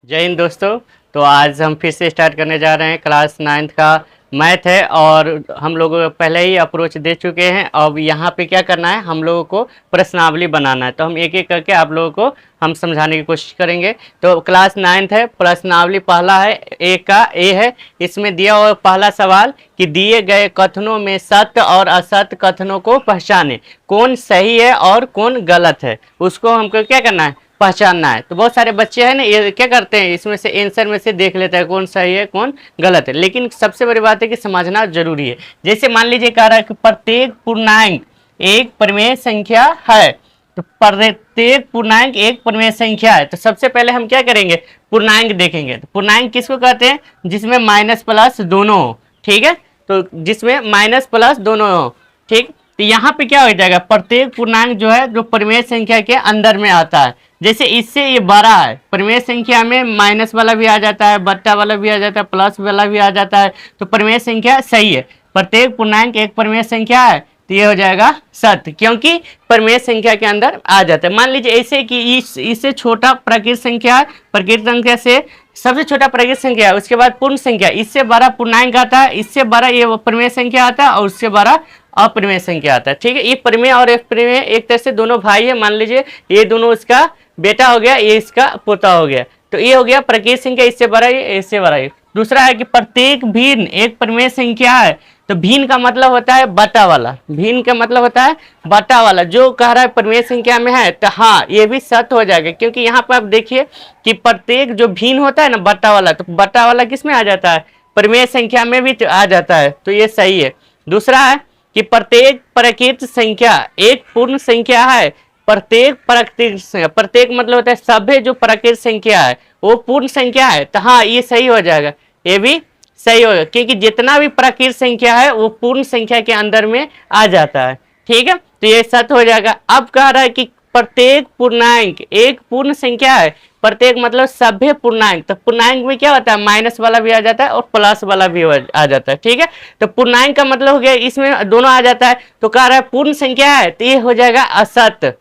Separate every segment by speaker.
Speaker 1: जय हिंद दोस्तों। तो आज हम फिर से स्टार्ट करने जा रहे हैं। क्लास 9th का मैथ है और हम लोग पहले ही अप्रोच दे चुके हैं। अब यहाँ पे क्या करना है, हम लोगों को प्रश्नावली बनाना है। तो हम एक एक करके आप लोगों को हम समझाने की कोशिश करेंगे। तो क्लास 9th है, प्रश्नावली पहला है, ए का ए है। इसमें दिया हुआ पहला सवाल कि दिए गए कथनों में सत्य और असत्य कथनों को पहचाने, कौन सही है और कौन गलत है, उसको हमको क्या करना है, पहचानना है। तो बहुत सारे बच्चे हैं ना, ये क्या करते हैं, इसमें से आंसर में से देख लेते हैं कौन सही है कौन गलत है। लेकिन सबसे बड़ी बात है कि समझना जरूरी है। जैसे मान लीजिए कह रहा है कि प्रत्येक पूर्णांक एक परिमेय संख्या है। तो प्रत्येक पूर्णांक एक परिमेय संख्या है। तो सबसे पहले हम क्या करेंगे, पूर्णांक देखेंगे। तो पूर्णांक किसको कहते हैं, जिसमें माइनस प्लस दोनों हो। ठीक है, तो जिसमें माइनस प्लस दोनों हो। ठीक, तो यहाँ पे क्या हो जाएगा, प्रत्येक पूर्णांक जो है जो परिमेय संख्या के अंदर में आता है। जैसे इससे ये बड़ा है, परिमेय संख्या में माइनस वाला भी आ जाता है, बट्टा वाला भी आ जाता है, प्लस वाला भी आ जाता है। तो परिमेय संख्या सही है। प्रत्येक पूर्णांक एक परिमेय संख्या है, तो ये हो जाएगा सत्य, क्योंकि परिमेय संख्या के अंदर आ जाता है। मान लीजिए ऐसे कि इससे छोटा प्राकृत संख्या है, प्राकृत संख्या से सबसे छोटा प्राकृत संख्या है, उसके बाद पूर्ण संख्या, इससे बड़ा पूर्णांक आता है, इससे बड़ा ये परिमेय संख्या आता है और उससे बड़ा अपरिमेय संख्या आता है। ठीक है, ये परिमेय और अपरिमेय एक तरह से दोनों भाई है। मान लीजिए ये दोनों इसका बेटा हो गया, ये इसका पोता हो गया। तो ये हो गया प्राकृत संख्या, इससे बड़ा ये, इससे बड़ा ये। दूसरा है कि प्रत्येक भिन्न एक परिमेय संख्या है। तो भिन्न का मतलब होता है बटा वाला, भिन्न का मतलब होता है बटा वाला। जो कह रहा है परिमेय संख्या में है, तो हाँ ये भी सत्य हो जाएगा, क्योंकि यहाँ पर आप देखिए कि प्रत्येक जो भिन्न होता है ना बटा वाला, तो बटा वाला किस में आ जाता है, परिमेय संख्या में भी आ जाता है। तो ये सही है। दूसरा है कि प्रत्येक प्राकृत संख्या एक पूर्ण संख्या है। प्रत्येक प्राकृतिक, प्रत्येक मतलब होता है सभ्य जो प्राकृतिक संख्या है वो पूर्ण संख्या है। तो हाँ ये सही हो जाएगा, ये भी सही होगा, क्योंकि जितना भी प्राकृतिक संख्या है वो पूर्ण संख्या के अंदर में आ जाता है। ठीक है, तो ये सत्य हो जाएगा। अब कह रहा है कि प्रत्येक पूर्णांक एक पूर्ण संख्या है। प्रत्येक मतलब सभ्य पूर्णांक, तो पूर्णांक में क्या होता है, माइनस वाला भी आ जाता है और प्लस वाला भी आ जाता है। ठीक है, तो पूर्णांक का मतलब हो गया इसमें दोनों आ जाता है। तो कह रहा है पूर्ण संख्या है, तो ये हो जाएगा असत्य,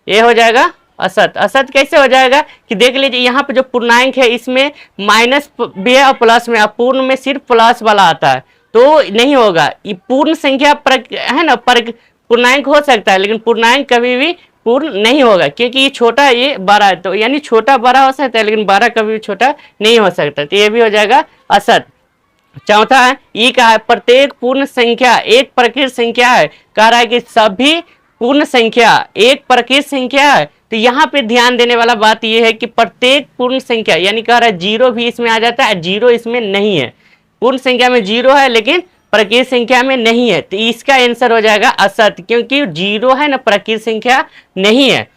Speaker 1: ये हो जाएगा असत्य। असत्य कैसे हो जाएगा कि देख लीजिए यहाँ पे जो पूर्णांक है इसमें माइनस भी है और प्लस में, पूर्ण में सिर्फ प्लस वाला आता है, तो नहीं होगा। ये पूर्ण संख्या है ना, पूर्णांक हो सकता है, लेकिन पूर्णांक कभी भी पूर्ण नहीं होगा, क्योंकि ये छोटा ये बड़ा है। तो यानी छोटा बड़ा हो सकता है, लेकिन बड़ा कभी भी छोटा नहीं हो सकता। तो ये भी हो जाएगा असत्य। चौथा है ये कहा है प्रत्येक पूर्ण संख्या एक प्रकृत संख्या है। कह रहा है कि सभी पूर्ण संख्या एक प्रकृत संख्या है। तो यहाँ पे ध्यान देने वाला बात यह है कि प्रत्येक पूर्ण संख्या, यानी कह रहा है जीरो भी इसमें आ जाता है, जीरो इसमें नहीं है। पूर्ण संख्या में जीरो है लेकिन प्रकृत संख्या में नहीं है, तो इसका आंसर हो जाएगा असत्य, क्योंकि जीरो है ना, प्रकृत संख्या नहीं है।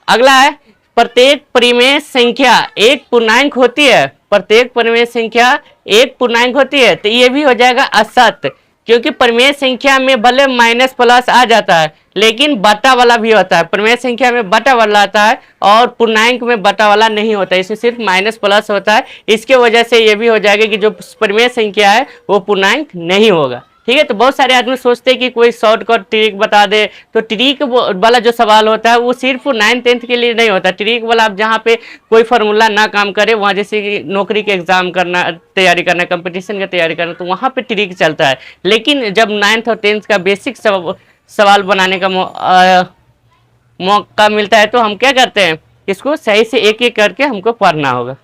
Speaker 1: अगला है प्रत्येक परिमेय संख्या एक पूर्णांक होती है। प्रत्येक परिमेय संख्या एक पूर्णांक होती है, तो ये भी हो जाएगा असत्य, क्योंकि परिमेय संख्या में भले माइनस प्लस आ जाता है लेकिन बटा वाला भी होता है। परिमेय संख्या में बटा वाला आता है और पूर्णांक में बटा वाला नहीं होता है, इसमें सिर्फ माइनस प्लस होता है। इसके वजह से ये भी हो जाएगा कि जो परिमेय संख्या है वो पूर्णांक नहीं होगा। ठीक है, तो बहुत सारे आदमी सोचते हैं कि कोई शॉर्टकट ट्रिक बता दे। तो ट्रिक वाला जो सवाल होता है वो सिर्फ 9th-10th के लिए नहीं होता। ट्रिक वाला आप जहाँ पे कोई फार्मूला ना काम करे, वहाँ जैसे कि नौकरी के एग्जाम करना, तैयारी करना, कंपटीशन का तैयारी करना, तो वहाँ पे ट्रिक चलता है। लेकिन जब 9th और 10th का बेसिक सवाल बनाने का मौका मिलता है, तो हम क्या करते हैं, इसको सही से एक एक करके हमको पढ़ना होगा।